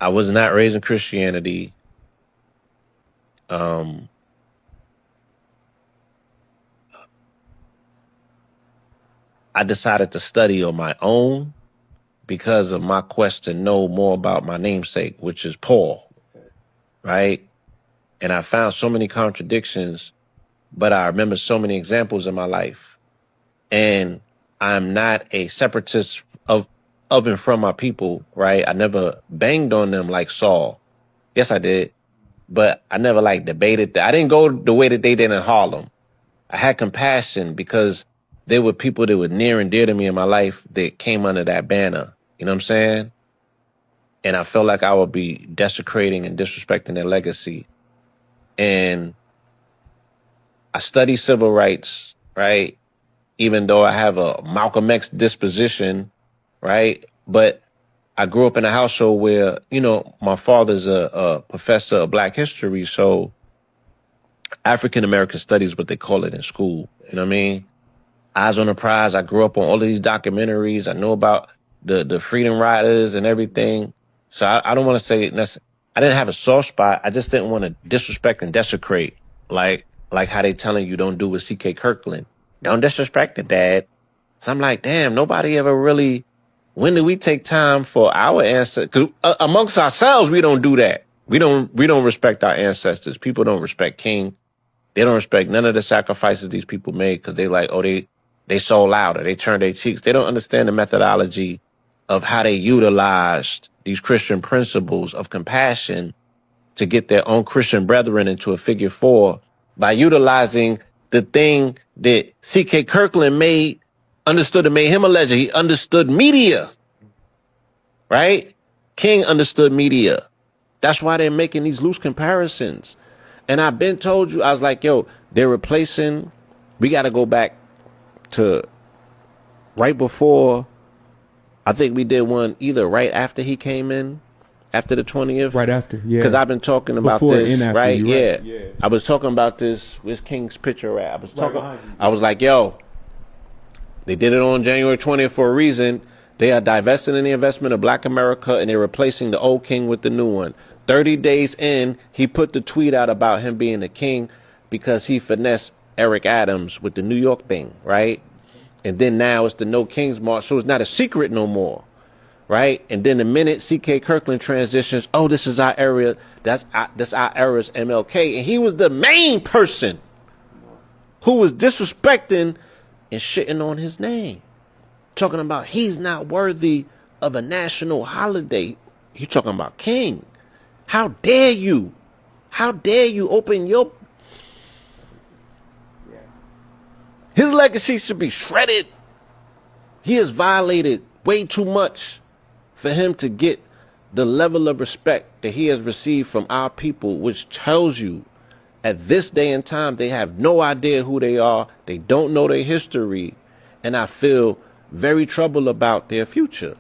I was not raised in Christianity. Um, I decided to study on my own because of my quest to know more about my namesake, which is Paul, right? And I found so many contradictions, but I remember so many examples in my life. And I'm not a separatist of and from my people, right? I never banged on them like Saul. Yes, I did. But I never like debated that. I didn't go the way that they did in Harlem. I had compassion because there were people that were near and dear to me in my life that came under that banner. You know what I'm saying? And I felt like I would be desecrating and disrespecting their legacy. And I study civil rights, right? Even though I have a Malcolm X disposition, right? But I grew up in a household where, my father's a professor of Black history. So African American studies, what they call it in school. You know what I mean? Eyes on the Prize. I grew up on all of these documentaries. I know about the Freedom Riders and everything. So I don't want to say I didn't have a soft spot. I just didn't want to disrespect and desecrate, like how they telling you don't do with C.K. Kirkland. Don't disrespect the dad. So I'm like, damn, nobody ever really. When do we take time for our ancestors? 'Cause amongst ourselves, we don't do that. We don't respect our ancestors. People don't respect King. They don't respect none of the sacrifices these people made because they like, oh, they sold out or they turned their cheeks. They don't understand the methodology of how they utilized these Christian principles of compassion to get their own Christian brethren into a figure four by utilizing the thing that C.K. Kirkland understood and made him a legend. He understood media, right? King understood media. That's why they're making these loose comparisons. And I've been told you, I was like, yo, they're replacing, we got to go back to right before, I think we did one either right after he came in, after the 20th. Right after, yeah. Because I've been talking about Before this, and after right? you, Yeah. right? Yeah. I was talking about this, where's King's picture at? behind you. I was like, yo, they did it on January 20th for a reason. They are divesting in the investment of Black America and they're replacing the old king with the new one. 30 days in, he put the tweet out about him being the king because he finessed Eric Adams with the New York thing, right? And then now it's the No Kings March, so it's not a secret no more, right? And then the minute C.K. Kirkland transitions, oh, this is our area, that's our era's MLK. And he was the main person who was disrespecting and shitting on his name. Talking about he's not worthy of a national holiday. He's talking about King. How dare you? How dare you open your... His legacy should be shredded. He has violated way too much for him to get the level of respect that he has received from our people, which tells you at this day and time, they have no idea who they are. They don't know their history. And I feel very troubled about their future.